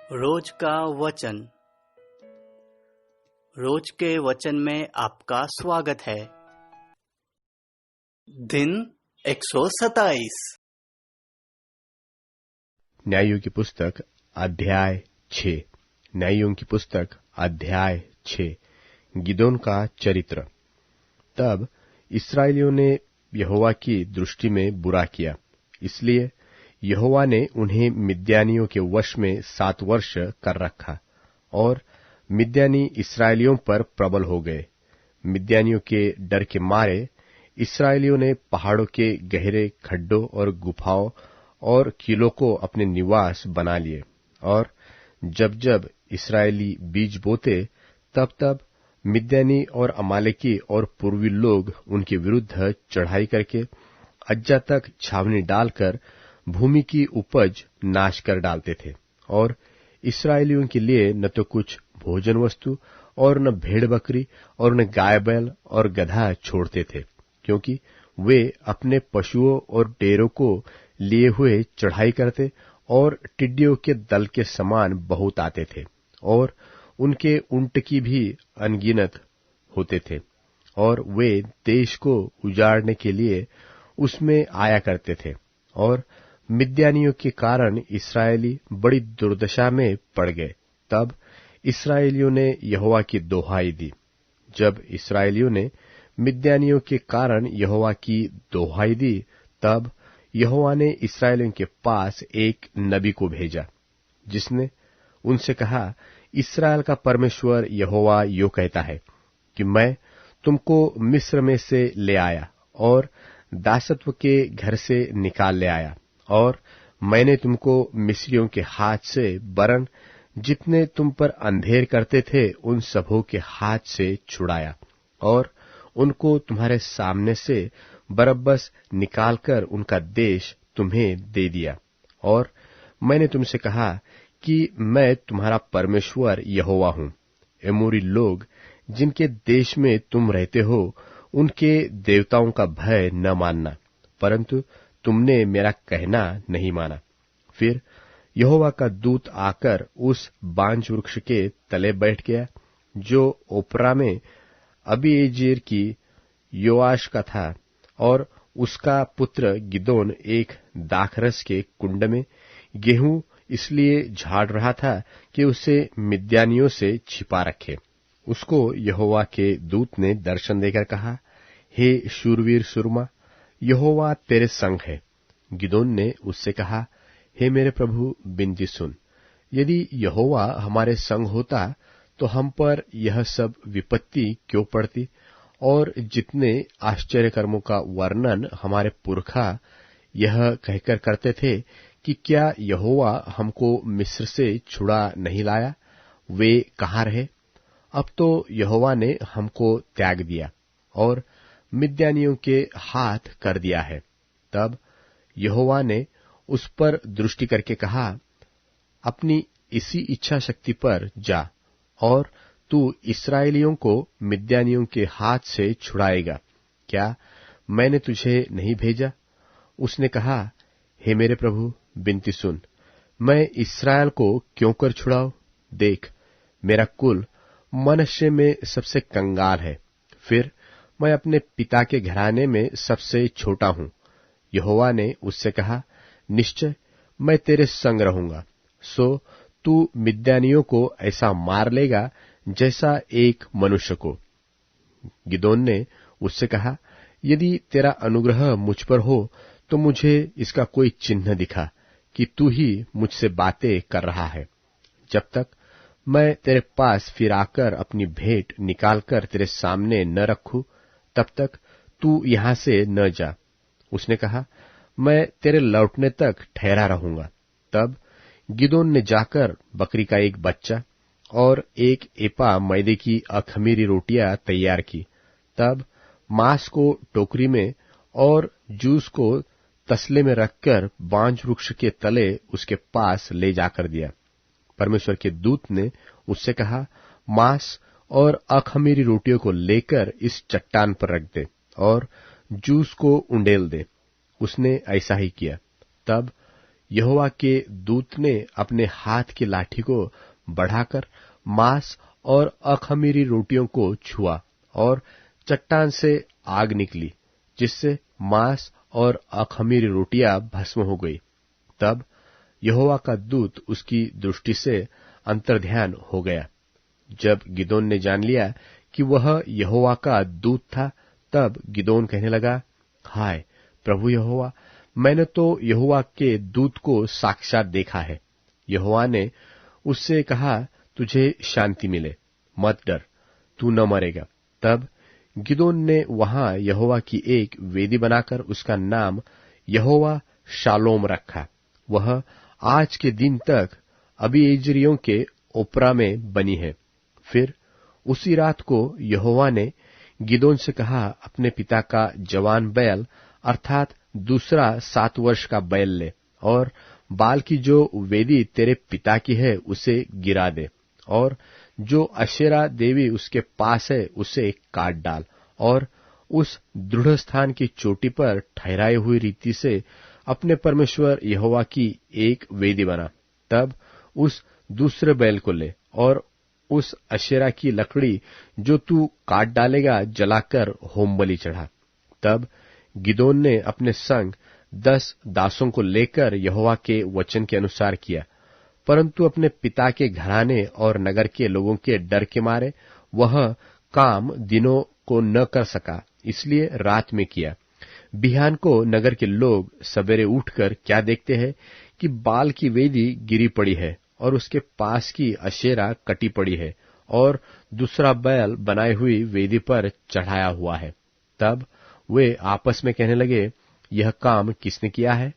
रोज का वचन। रोज के वचन में आपका स्वागत है। दिन 127। न्यायों की पुस्तक अध्याय 6। न्यायों की पुस्तक अध्याय 6। गिदोन का चरित्र। तब इस्राएलियों ने यहोवा की दृष्टि में बुरा किया, इसलिए यहोवा ने उन्हें मिद्यानियों के वश में 7 वर्ष कर रखा, और मिद्यानी इस्राएलियों पर प्रबल हो गए। मिद्यानियों के डर के मारे इस्राएलियों ने पहाड़ों के गहरे खड्डों और गुफाओं और किलों को अपने निवास बना लिए, और जब जब इस्राएली बीज बोते तब तब मिद्यानी और अमालेकी और पूर्वी लोग उनके विरुद्ध चढ़ाई करके अज्जा तक छावनी डालकर भूमि की उपज नाश कर डालते थे, और इस्राएलियों के लिए न तो कुछ भोजन वस्तु और न भेड़ बकरी और न गाय बैल और गधा छोड़ते थे, क्योंकि वे अपने पशुओं और डेरों को लिए हुए चढ़ाई करते और टिड्डियों के दल के समान बहुत आते थे, और उनके ऊंट की भी अनगिनत होते थे, और वे देश को उजाड़ने के लिए उसमें आया करते थे। और मिद्यानियों के कारण इस्राएली बड़ी दुर्दशा में पड़ गए। तब इस्राएलियों ने यहोवा की दोहाई दी। जब इस्राएलियों ने मिद्यानियों के कारण यहोवा की दोहाई दी, तब यहोवा ने इस्राएलियों के पास एक नबी को भेजा, जिसने उनसे कहा, इस्राएल का परमेश्वर यहोवा यो कहता है कि मैं तुमको मिस्र में से ले आया और दासत्व के घर से निकाल ले आया, और मैंने तुमको मिस्रियों के हाथ से, वरन जितने तुम पर अंधेर करते थे उन सबों के हाथ से छुड़ाया, और उनको तुम्हारे सामने से बरब्बस निकालकर उनका देश तुम्हें दे दिया। और मैंने तुमसे कहा कि मैं तुम्हारा परमेश्वर यहोवा हूं। एमोरी लोग जिनके देश में तुम रहते हो, उनके देवताओं का भय न मानना, परंतु तुमने मेरा कहना नहीं माना। फिर यहोवा का दूत आकर उस बांज वृक्ष के तले बैठ गया, जो ओपरा में अबीएजेर की योआश का था, और उसका पुत्र गिदोन एक दाखरस के कुंड में गेहूं इसलिए झाड़ रहा था कि उसे मिद्यानियों से छिपा रखे। उसको यहोवा के दूत ने दर्शन देकर कहा, हे शूरवीर सुरमा, यहोवा तेरे संग है। गिदोन ने उससे कहा, हे मेरे प्रभु, विनती सुन। यदि यहोवा हमारे संग होता तो हम पर यह सब विपत्ति क्यों पड़ती, और जितने आश्चर्य कर्मों का वर्णन हमारे पुरखा यह कहकर करते थे कि क्या यहोवा हमको मिस्र से छुड़ा नहीं लाया, वे कहाँ रहे? अब तो यहोवा ने हमको त्याग दिया और मिद्यानियों के हाथ कर दिया है। तब यहोवा ने उस पर दृष्टि करके कहा, अपनी इसी इच्छा शक्ति पर जा, और तू इस्राएलियों को मिद्यानियों के हाथ से छुड़ाएगा। क्या मैंने तुझे नहीं भेजा? उसने कहा, हे मेरे प्रभु, विनती सुन। मैं इस्राएल को क्यों कर छुड़ाऊं? देख, मेरा कुल मनुष्य में सबसे कंगाल है, फिर मैं अपने पिता के घराने में सबसे छोटा हूं। यहोवा ने उससे कहा, निश्चय मैं तेरे संग रहूंगा, सो तू मिद्यानियों को ऐसा मार लेगा जैसा एक मनुष्य को। गिदोन ने उससे कहा, यदि तेरा अनुग्रह मुझ पर हो तो मुझे इसका कोई चिन्ह दिखा कि तू ही मुझसे बातें कर रहा है। जब तक मैं तेरे पास फिर आकर अपनी भेंट निकालकर तेरे सामने न रखूं, तब तक तू यहां से न जा। उसने कहा, मैं तेरे लौटने तक ठहरा रहूंगा। तब गिदोन ने जाकर बकरी का एक बच्चा और एक एपा मैदे की अखमीरी रोटियां तैयार की। तब मांस को टोकरी में और जूस को तसले में रखकर बांज वृक्ष के तले उसके पास ले जाकर दिया। परमेश्वर के दूत ने उससे कहा, मांस और अखमीरी रोटियों को लेकर इस चट्टान पर रख दे और जूस को उंडेल दे। उसने ऐसा ही किया। तब यहोवा के दूत ने अपने हाथ की लाठी को बढ़ाकर मांस और अखमीरी रोटियों को छुआ और चट्टान से आग निकली, जिससे मांस और अखमीरी रोटियां भस्म हो गई। तब यहोवा का दूत उसकी दृष्टि से अंतर्ध्यान हो गया। जब गिदोन ने जान लिया कि वह यहोवा का दूत था, तब गिदोन कहने लगा, हाय प्रभु यहोवा, मैंने तो यहोवा के दूत को साक्षात देखा है। यहोवा ने उससे कहा, तुझे शांति मिले, मत डर, तू न मरेगा। तब गिदोन ने वहां यहोवा की एक वेदी बनाकर उसका नाम यहोवा शालोम रखा। वह आज के दिन तक अबीएजेरियों के ओपरा में बनी है। फिर उसी रात को यहोवा ने गिदोन से कहा, अपने पिता का जवान बैल अर्थात दूसरा 7 वर्ष का बैल ले और बाल की जो वेदी तेरे पिता की है उसे गिरा दे, और जो अशेरा देवी उसके पास है उसे काट डाल, और उस दृढ़ स्थान की चोटी पर ठहराई हुई रीति से अपने परमेश्वर यहोवा की एक वेदी बना। तब उस दूसरे बैल को ले और उस अशेरा की लकड़ी जो तू काट डालेगा जलाकर होमबलि चढ़ा। तब गिदोन ने अपने संग 10 दासों को लेकर यहोवा के वचन के अनुसार किया, परंतु अपने पिता के घराने और नगर के लोगों के डर के मारे वह काम दिनों को न कर सका, इसलिए रात में किया। बिहान को नगर के लोग सवेरे उठकर क्या देखते हैं कि बाल की वेदी गिरी पड़ी है और उसके पास की अशेरा कटी पड़ी है और दूसरा बैल बनाई हुई वेदी पर चढ़ाया हुआ है। तब वे आपस में कहने लगे, यह काम किसने किया है?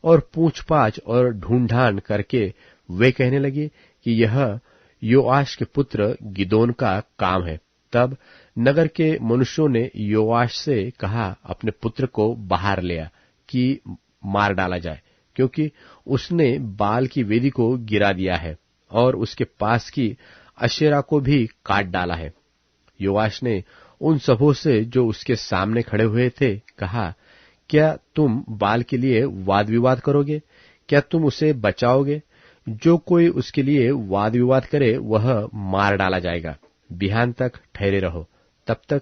और पूछपाछ और ढूंढान करके वे कहने लगे कि यह योआश के पुत्र गिदोन का काम है। तब नगर के मनुष्यों ने योआश से कहा, अपने पुत्र को बाहर ले आ कि मार डाला जाए, क्योंकि उसने बाल की वेदी को गिरा दिया है और उसके पास की अशेरा को भी काट डाला है। योआश ने उन सबों से जो उसके सामने खड़े हुए थे कहा, क्या तुम बाल के लिए वाद विवाद करोगे? क्या तुम उसे बचाओगे? जो कोई उसके लिए वाद विवाद करे वह मार डाला जाएगा। बिहान तक ठहरे रहो, तब तक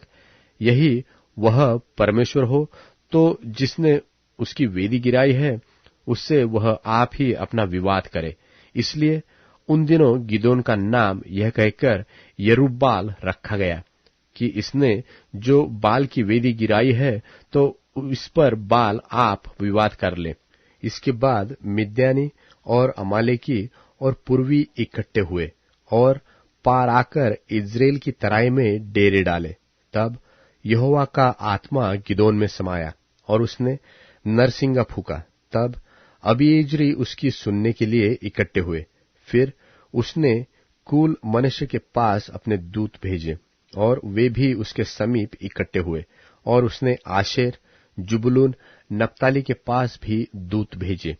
यही वह परमेश्वर हो तो जिसने उसकी वेदी गिराई है उससे वह आप ही अपना विवाद करे। इसलिए उन दिनों गिदोन का नाम यह कहकर यरूब्बाल रखा गया कि इसने जो बाल की वेदी गिराई है तो इस पर बाल आप विवाद कर ले। इसके बाद मिद्यानी और अमालेकी और पूर्वी इकट्ठे हुए और पार आकर इज्राएल की तराई में डेरे डाले। तब यहोवा का आत्मा गिदोन में समाया और उसने नरसिंगा फूका। तब अबीएजेरी उसकी सुनने के लिए इकट्ठे हुए। फिर उसने कुल मनुष्य के पास अपने दूत भेजे और वे भी उसके समीप इकट्ठे हुए, और उसने आशेर, जुबुलून, नप्ताली के पास भी दूत भेजे।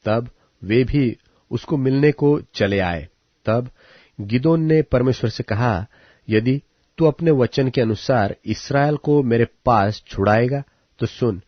तब वे भी उसको मिलने को चले आए। तब गिदोन ने परमेश्वर से कहा, यदि तू अपने वचन के अनुसार इस्राएल को मेरे पास छुड़ाएगा तो सुन,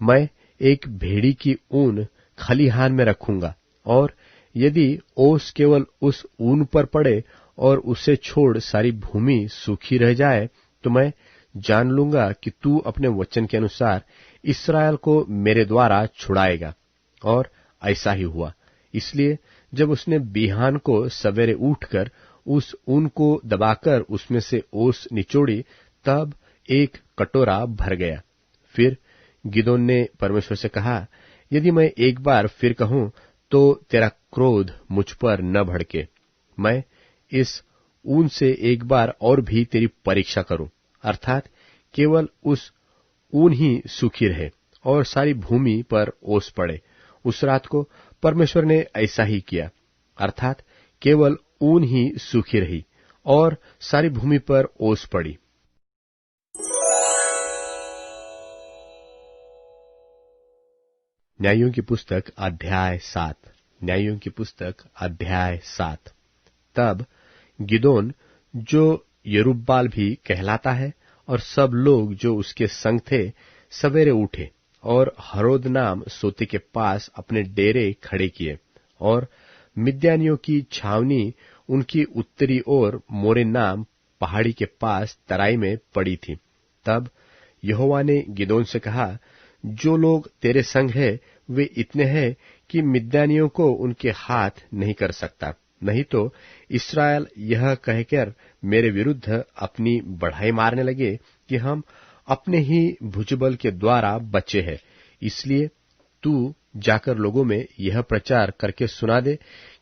मैं एक भेड़ी की ऊन खलिहान में रखूंगा, और यदि ओस केवल उस ऊन पर पड़े और उसे छोड़ सारी भूमि सूखी रह जाए तो मैं जान लूंगा कि तू अपने वचन के अनुसार इस्राएल को मेरे द्वारा छुड़ाएगा। और ऐसा ही हुआ। इसलिए जब उसने बिहान को सवेरे उठकर उस ऊन को दबाकर उसमें से ओस निचोड़ी, तब एक कटोरा भर गया। फिर गिदोन ने परमेश्वर से कहा, यदि मैं एक बार फिर कहूं तो तेरा क्रोध मुझ पर न भड़के। मैं इस ऊन से एक बार और भी तेरी परीक्षा करूं, अर्थात केवल उस ऊन ही सूखी रहे और सारी भूमि पर ओस पड़े। उस रात को परमेश्वर ने ऐसा ही किया, अर्थात केवल ऊन ही सूखी रही और सारी भूमि पर ओस पड़ी। न्यायों की पुस्तक अध्याय 7। न्यायों की पुस्तक अध्याय 7। तब गिदोन, जो यरूब्बाल भी कहलाता है, और सब लोग जो उसके संग थे सवेरे उठे और हरोद नाम सोते के पास अपने डेरे खड़े किए, और मिद्यानियों की छावनी उनकी उत्तरी ओर मोरे नाम पहाड़ी के पास तराई में पड़ी थी। तब यहोवा ने गिदोन से कहा, जो लोग तेरे संग है वे इतने हैं कि मिद्यानियों को उनके हाथ नहीं कर सकता, नहीं तो इस्राएल यह कहकर मेरे विरुद्ध अपनी बढ़ाई मारने लगे कि हम अपने ही भुजबल के द्वारा बचे हैं। इसलिए तू जाकर लोगों में यह प्रचार करके सुना दे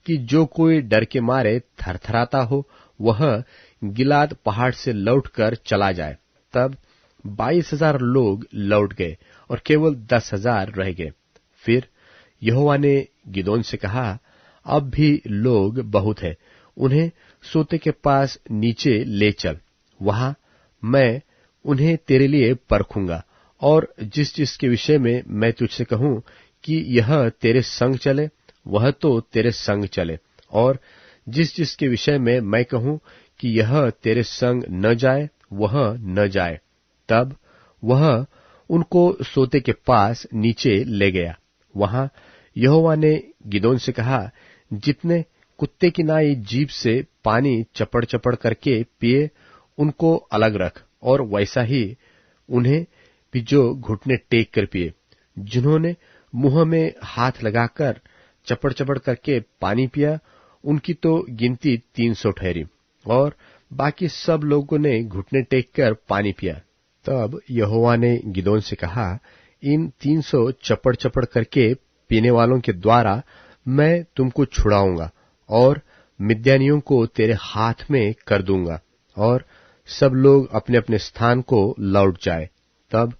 कि जो कोई डर के मारे थरथराता हो वह गिलाद पहाड़ से लौटकर चला जाए। तब 22,000 लोग लौट गए और केवल 10,000 रह गए। फिर यहोवा ने गिदोन से कहा, अब भी लोग बहुत है, उन्हें सोते के पास नीचे ले चल, वहां मैं उन्हें तेरे लिए परखूंगा, और जिस जिस के विषय में मैं तुझसे कहूं कि यह तेरे संग चले वह तो तेरे संग चले, और जिस जिस के विषय में मैं कहूं कि यह तेरे संग न जाए वह न जाए। तब वह उनको सोते के पास नीचे ले गया। वहां यहोवा ने गिदोन से कहा, जितने कुत्ते की नाई जीभ से पानी चपड़ चपड़ करके पिए उनको अलग रख, और वैसा ही उन्हें भी जो घुटने टेक कर पिए। जिन्होंने मुंह में हाथ लगाकर चपड़ चपड़ करके पानी पिया उनकी तो गिनती 300 ठहरी, और बाकी सब लोगों ने घुटने टेक कर पानी पिया। तब यहोवा ने गिदोन से कहा, इन 300 चपड़ चपड़ करके पीने वालों के द्वारा मैं तुमको छुड़ाऊंगा और मिद्यानियों को तेरे हाथ में कर दूंगा, और सब लोग अपने अपने स्थान को लौट जाए। तब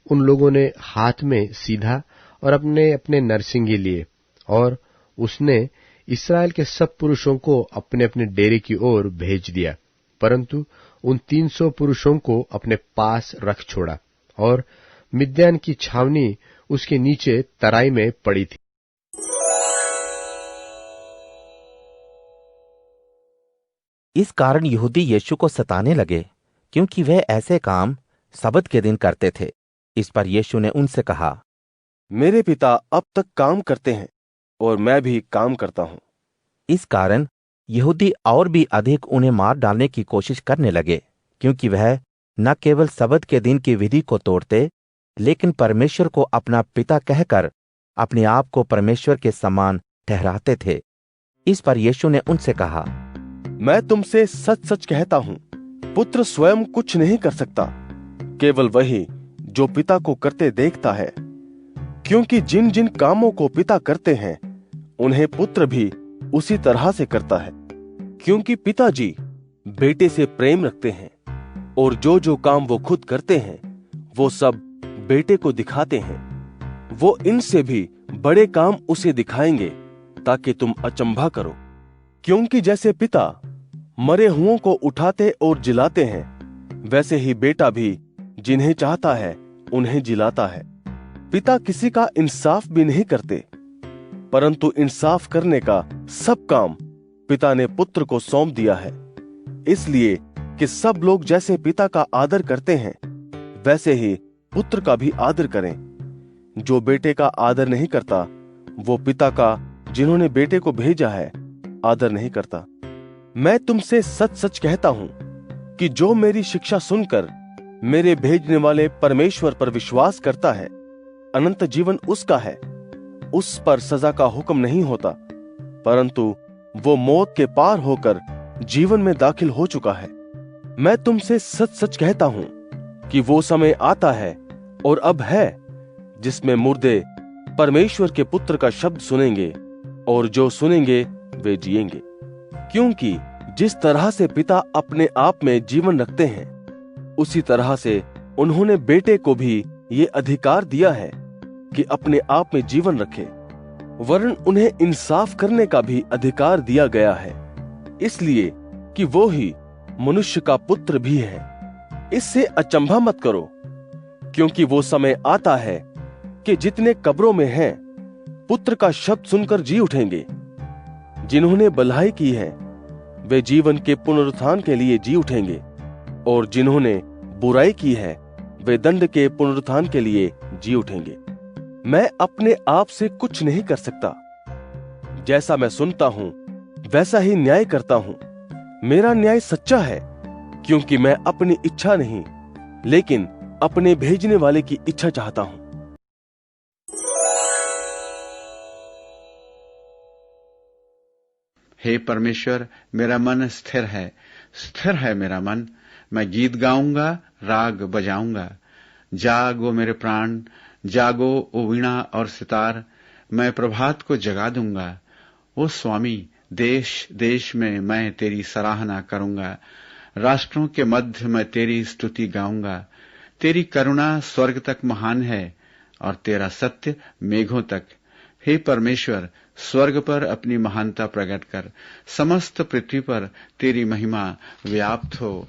उन लोगों ने हाथ में सीधा और अपने अपने नरसिंगे लिए, और उसने इस्राएल के सब पुरुषों को अपने अपने डेरे की ओर भेज दिया, परंतु उन 300 पुरुषों को अपने पास रख छोड़ा, और मिद्यान की छावनी उसके नीचे तराई में पड़ी थी। इस कारण यहूदी यीशु को सताने लगे, क्योंकि वह ऐसे काम सबत के दिन करते थे। इस पर यीशु ने उनसे कहा, मेरे पिता अब तक काम करते हैं और मैं भी काम करता हूं। इस कारण यहूदी और भी अधिक उन्हें मार डालने की कोशिश करने लगे, क्योंकि वह न केवल सबत के दिन की विधि को तोड़ते, लेकिन परमेश्वर को अपना पिता कहकर अपने आप को परमेश्वर के समान ठहराते थे। इस पर यीशु ने उनसे कहा, मैं तुमसे सच सच कहता हूं, पुत्र स्वयं कुछ नहीं कर सकता, केवल वही जो पिता को करते देखता है। क्योंकि जिन जिन कामों को पिता करते हैं उन्हें पुत्र भी उसी तरह से करता है। क्योंकि पिताजी बेटे से प्रेम रखते हैं, और जो जो काम वो खुद करते हैं वो सब बेटे को दिखाते हैं। वो इनसे भी बड़े काम उसे दिखाएंगे, ताकि तुम अचंभा करो। क्योंकि जैसे पिता मरे हुओं को उठाते और जिलाते हैं, वैसे ही बेटा भी जिन्हें चाहता है उन्हें जिलाता है। पिता किसी का इंसाफ भी नहीं करते, परंतु इंसाफ करने का सब काम पिता ने पुत्र को सौंप दिया है, इसलिए कि सब लोग जैसे पिता का आदर करते हैं वैसे ही पुत्र का भी आदर करें। जो बेटे का आदर नहीं करता वो पिता का जिन्होंने बेटे को भेजा है आदर नहीं करता। मैं तुमसे सच सच कहता हूं कि जो मेरी शिक्षा सुनकर मेरे भेजने वाले परमेश्वर पर विश्वास करता है, अनंत जीवन उसका है। उस पर सजा का हुक्म नहीं होता, परंतु वो मौत के पार होकर जीवन में दाखिल हो चुका है। मैं तुमसे सच सच कहता हूं कि वो समय आता है और अब है जिसमें मुर्दे परमेश्वर के पुत्र का शब्द सुनेंगे, और जो सुनेंगे वे जिएंगे। क्योंकि जिस तरह से पिता अपने आप में जीवन रखते हैं, उसी तरह से उन्होंने बेटे को भी ये अधिकार दिया है कि अपने आप में जीवन रखे, वरन उन्हें इंसाफ करने का भी अधिकार दिया गया है, इसलिए कि वो ही मनुष्य का पुत्र भी है। इससे अचंभा मत करो, क्योंकि वो समय आता है कि जितने कब्रों में हैं पुत्र का शब्द सुनकर जी उठेंगे। जिन्होंने भलाई की है वे जीवन के पुनरुत्थान के लिए जी उठेंगे, और जिन्होंने बुराई की है वे दंड के पुनरुत्थान के लिए जी उठेंगे। मैं अपने आप से कुछ नहीं कर सकता। जैसा मैं सुनता हूं वैसा ही न्याय करता हूं। मेरा न्याय सच्चा है, क्योंकि मैं अपनी इच्छा नहीं लेकिन अपने भेजने वाले की इच्छा चाहता हूं। हे परमेश्वर, मेरा मन स्थिर है मेरा मन। मैं गीत गाऊंगा, राग बजाऊंगा। जागो मेरे प्राण, जागो ओ वीणा और सितार। मैं प्रभात को जगा दूंगा। ओ स्वामी, देश देश में मैं तेरी सराहना करूंगा। राष्ट्रों के मध्य मैं तेरी स्तुति गाऊंगा। तेरी करुणा स्वर्ग तक महान है और तेरा सत्य मेघों तक। हे परमेश्वर, स्वर्ग पर अपनी महानता प्रकट कर, समस्त पृथ्वी पर तेरी महिमा व्याप्त हो।